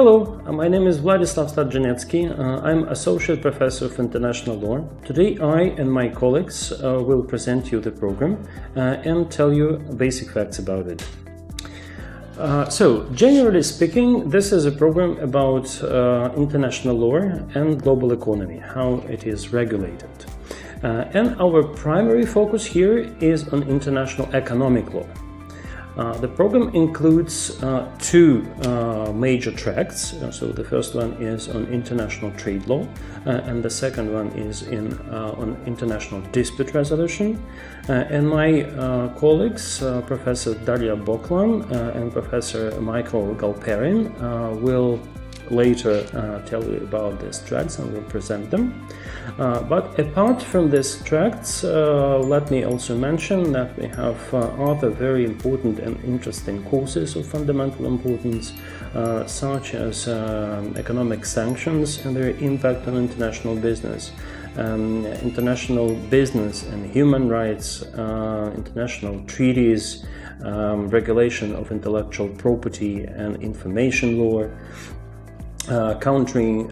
Hello, my name is Vladislav Starjanetsky. I'm Associate Professor of International Law. Today I and my colleagues will present you the program and tell you basic facts about it. So, generally speaking, this is a program about international law and global economy, how it is regulated. And our primary focus here is on international economic law. The program includes two major tracks. So the first one is on international trade law, and the second one is on international dispute resolution. And my colleagues, Professor Daria Boklan and Professor Michael Galperin, will later tell you about these tracts and will present them. But apart from these tracts, let me also mention that we have other very important and interesting courses of fundamental importance, such as economic sanctions and their impact on international business, international business and human rights, international treaties, regulation of intellectual property and information law, countering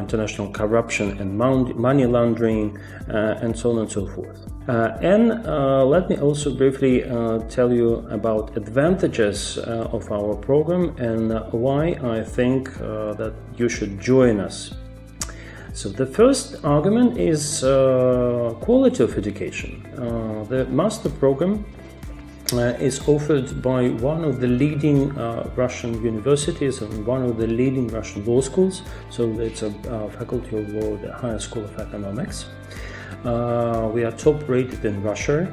international corruption and money laundering, and so on and so forth. And let me also briefly tell you about advantages of our program and why I think that you should join us. So the first argument is quality of education. The master program is offered by one of the leading Russian universities and one of the leading Russian law schools. So it's a faculty of law, the Higher School of Economics. We are top rated in Russia,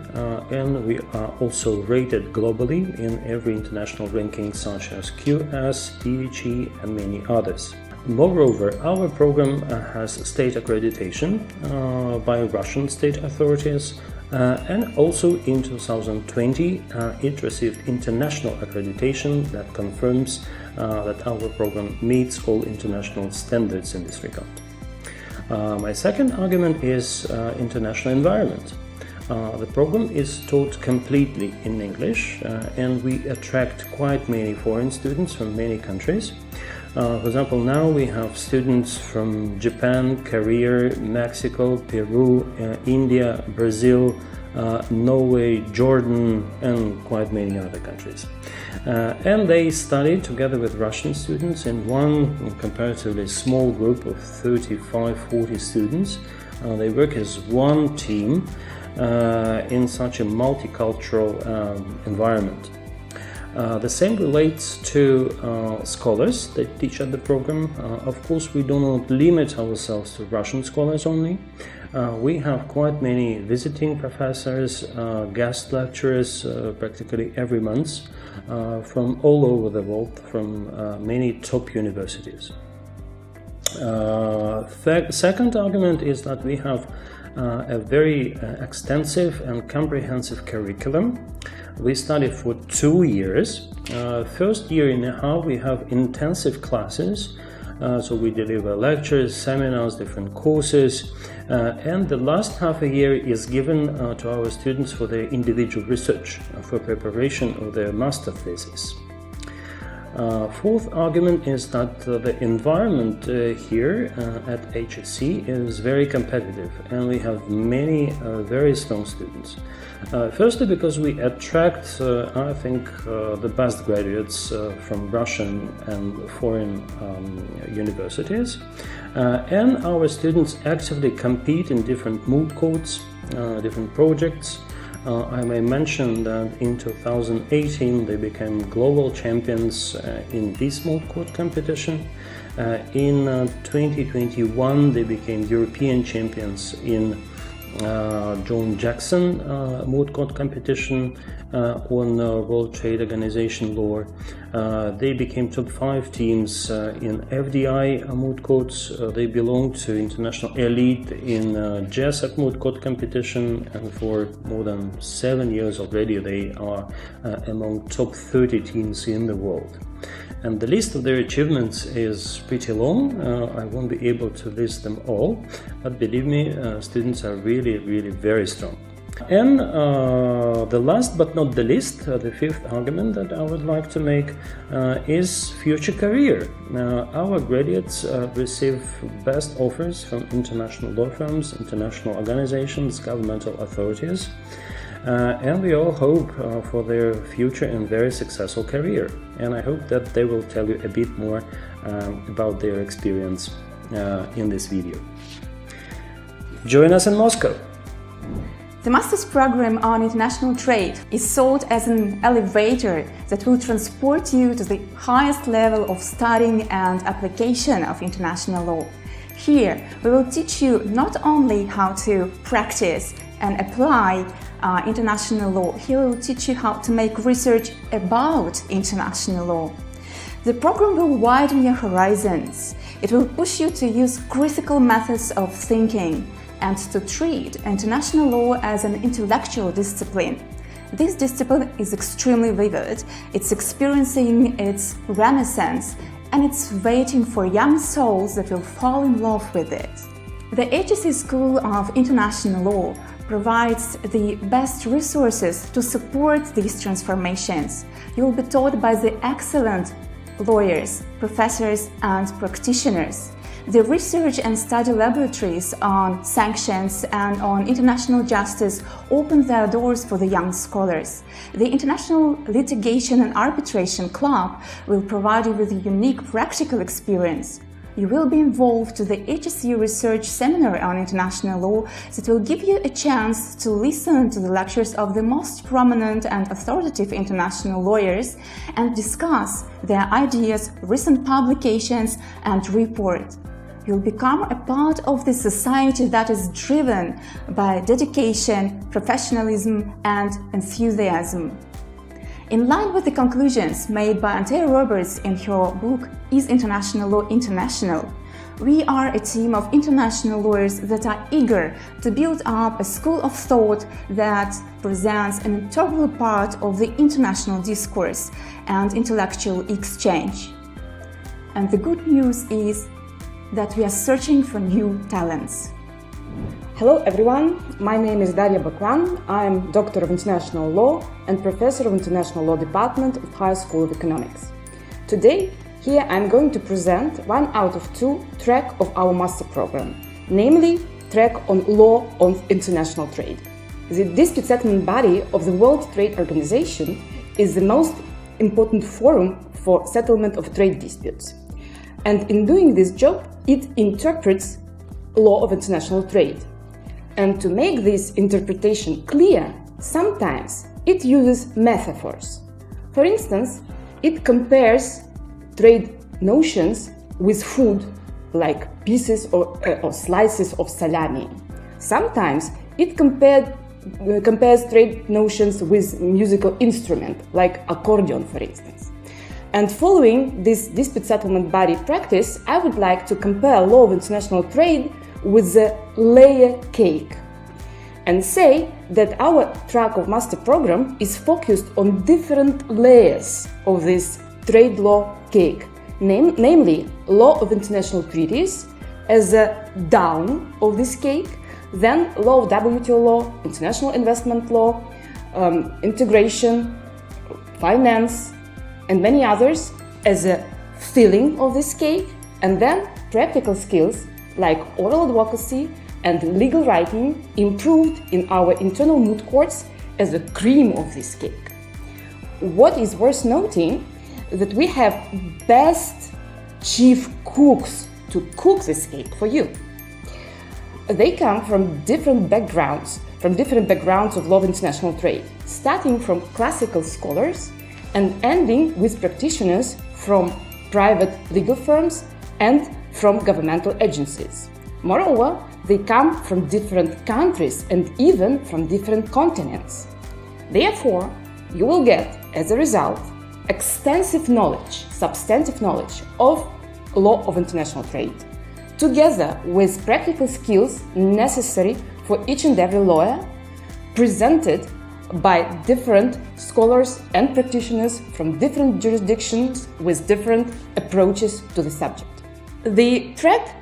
and we are also rated globally in every international ranking such as QS, DHE, and many others. Moreover, our program has state accreditation by Russian state authorities, and also in 2020 it received international accreditation that confirms that our program meets all international standards in this regard. My second argument is international environment. The program is taught completely in English, and we attract quite many foreign students from many countries. For example, now we have students from Japan, Korea, Mexico, Peru, India, Brazil, Norway, Jordan, and quite many other countries. And they study together with Russian students in one comparatively small group of 35-40 students. They work as one team in such a multicultural environment. The same relates to scholars that teach at the program. Of course, we do not limit ourselves to Russian scholars only. We have quite many visiting professors, guest lecturers practically every month from all over the world, from many top universities. Second argument is that we have a very extensive and comprehensive curriculum. We study for 2 years. First year and a half we have intensive classes, so we deliver lectures, seminars, different courses, and the last half a year is given to our students for their individual research, for preparation of their master thesis. Fourth argument is that the environment here at HSC is very competitive, and we have many very strong students. Firstly, because we attract, I think, the best graduates from Russian and foreign universities, and our students actively compete in different moot courts, different projects. I may mention that in 2018 they became global champions in this moot court competition. In 2021 they became European champions in John Jackson moot court competition on World Trade Organization law. They became top 5 teams in FDI moot courts. They belong to international elite in JSAC moot court competition, and for more than 7 years already they are among top 30 teams in the world. And the list of their achievements is pretty long. I won't be able to list them all, but believe me, students are really very strong. And the last but not the least, the fifth argument that I would like to make is future career. Our graduates receive best offers from international law firms, international organizations, governmental authorities, and we all hope for their future and very successful career. And I hope that they will tell you a bit more about their experience in this video. Join us in Moscow. The Master's Program on International Trade is sold as an elevator that will transport you to the highest level of studying and application of international law. Here, we will teach you not only how to practice and apply international law, here we will teach you how to make research about international law. The program will widen your horizons. It will push you to use critical methods of thinking and to treat international law as an intellectual discipline. This discipline is extremely vivid, it's experiencing its renaissance, and it's waiting for young souls that will fall in love with it. The HSC School of International Law provides the best resources to support these transformations. You will be taught by the excellent lawyers, professors, and practitioners. The research and study laboratories on sanctions and on international justice open their doors for the young scholars. The International Litigation and Arbitration Club will provide you with a unique practical experience. You will be involved to the HSC Research Seminar on International Law that will give you a chance to listen to the lectures of the most prominent and authoritative international lawyers and discuss their ideas, recent publications, and reports. You'll become a part of the society that is driven by dedication, professionalism, and enthusiasm. In line with the conclusions made by Antea Roberts in her book, Is International Law International?, we are a team of international lawyers that are eager to build up a school of thought that presents an integral part of the international discourse and intellectual exchange. And the good news is that we are searching for new talents. Hello everyone, my name is Daria Bakran. I am Doctor of International Law and Professor of International Law Department of High School of Economics. Today, here I'm going to present 1 out of 2 track of our master program, namely track on law on international trade. The dispute settlement body of the World Trade Organization is the most important forum for settlement of trade disputes. And in doing this job, it interprets law of international trade. And to make this interpretation clear, sometimes it uses metaphors. For instance, it compares trade notions with food, like pieces or slices of salami. Sometimes it compares trade notions with musical instrument, like accordion, for instance. And following this dispute settlement body practice, I would like to compare law of international trade with the layer cake and say that our track of master program is focused on different layers of this trade law cake, namely law of international treaties as a down of this cake, then law of WTO law, international investment law, integration, finance, and many others as a filling of this cake, and then practical skills like oral advocacy and legal writing improved in our internal moot courts as a cream of this cake. What is worth noting that we have best chief cooks to cook this cake for you. They come from different backgrounds of law of international trade, starting from classical scholars and ending with practitioners from private legal firms and from governmental agencies. Moreover, they come from different countries and even from different continents. Therefore, you will get, as a result, extensive knowledge, substantive knowledge of law of international trade, together with practical skills necessary for each and every lawyer, presented by different scholars and practitioners from different jurisdictions with different approaches to the subject. The track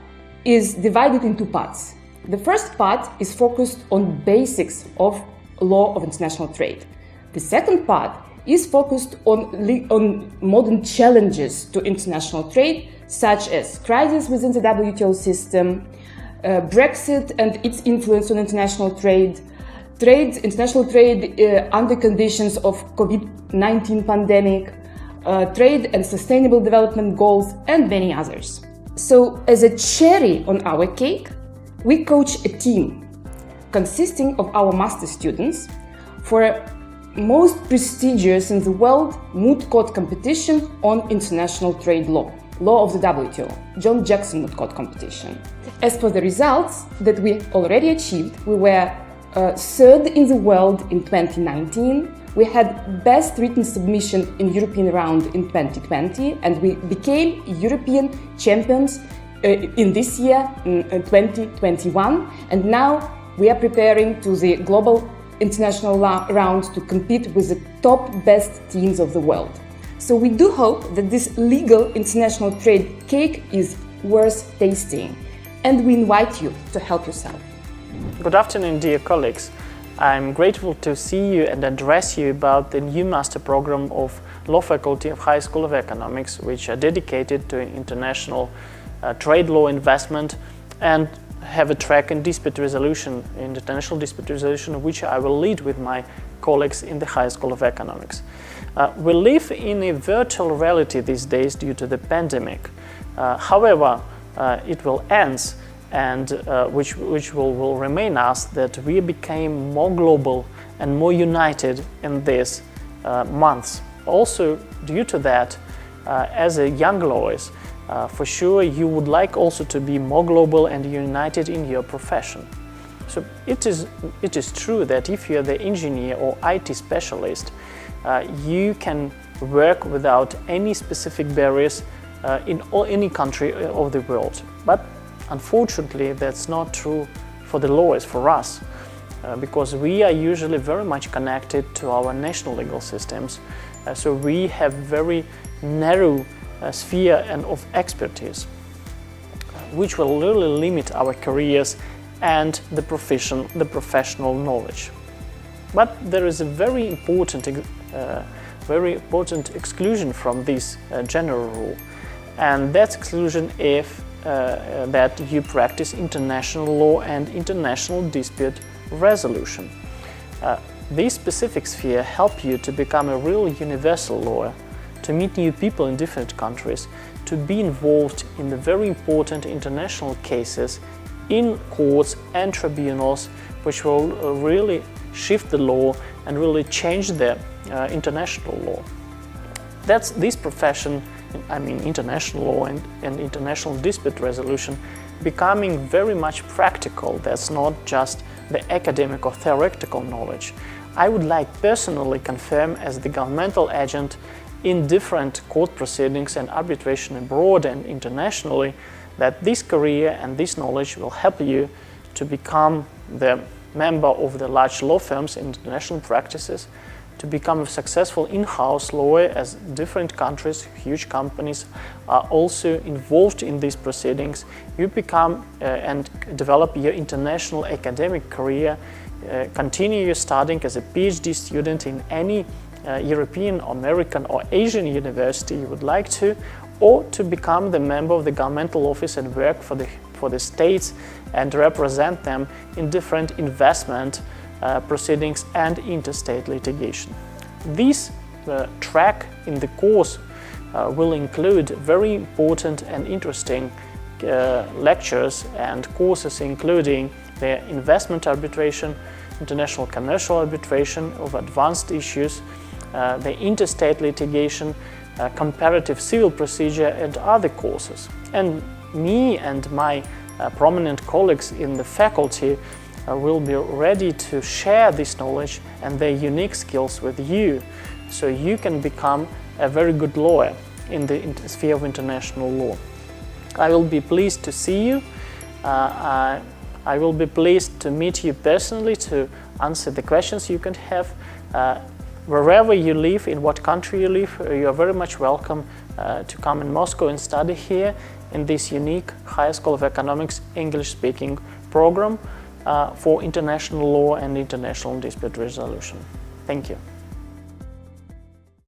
is divided into parts. The first part is focused on basics of law of international trade. The second part is focused on modern challenges to international trade, such as crisis within the WTO system, Brexit and its influence on international trade, international trade under conditions of COVID-19 pandemic, trade and sustainable development goals, and many others. So, as a cherry on our cake, we coach a team consisting of our master students for most prestigious in the world moot court competition on international trade law of the WTO, John Jackson moot court competition. As for the results that we already achieved, we were third in the world in 2019. We had best written submission in European round in 2020, and we became European champions in this year, in 2021. And now we are preparing to the global international round to compete with the top best teams of the world. So we do hope that this legal international trade cake is worth tasting, and we invite you to help yourself. Good afternoon, dear colleagues. I'm grateful to see you and address you about the new master program of Law Faculty of High School of Economics, which are dedicated to international trade law investment and have a track in dispute resolution, international dispute resolution, which I will lead with my colleagues in the High School of Economics. We live in a virtual reality these days due to the pandemic. However, it will end, and which will remain us, that we became more global and more united in these months. Also, due to that, as a young lawyers, for sure you would like also to be more global and united in your profession. So it is true that if you are the engineer or IT specialist, you can work without any specific barriers in any country of the world. But unfortunately, that's not true for the lawyers, for us, because we are usually very much connected to our national legal systems. So we have very narrow sphere and of expertise, which will really limit our careers and the professional knowledge. But there is a very important exclusion from this general rule, and that exclusion is that you practice international law and international dispute resolution. These specific spheres help you to become a real universal lawyer, to meet new people in different countries, to be involved in the very important international cases in courts and tribunals, which will really shift the law and really change the international law. That's this profession, I mean international law and international dispute resolution, becoming very much practical. That's not just the academic or theoretical knowledge. I would like personally confirm as the governmental agent in different court proceedings and arbitration abroad and internationally that this career and this knowledge will help you to become the member of the large law firms in international practices, to become a successful in-house lawyer, as different countries, huge companies are also involved in these proceedings. You become and develop your international academic career, continue your studying as a PhD student in any European, American or Asian university you would like to, or to become the member of the governmental office and work for the states and represent them in different investment proceedings and interstate litigation. This track in the course will include very important and interesting lectures and courses, including the investment arbitration, international commercial arbitration of advanced issues, the interstate litigation, comparative civil procedure, and other courses. And me and my prominent colleagues in the faculty will be ready to share this knowledge and their unique skills with you, so you can become a very good lawyer in the sphere of international law. I will be pleased to see you. I will be pleased to meet you personally to answer the questions you can have. Wherever you live, in what country you live, you are very much welcome to come in Moscow and study here in this unique High School of Economics English-speaking program. for international law and international dispute resolution. Thank you.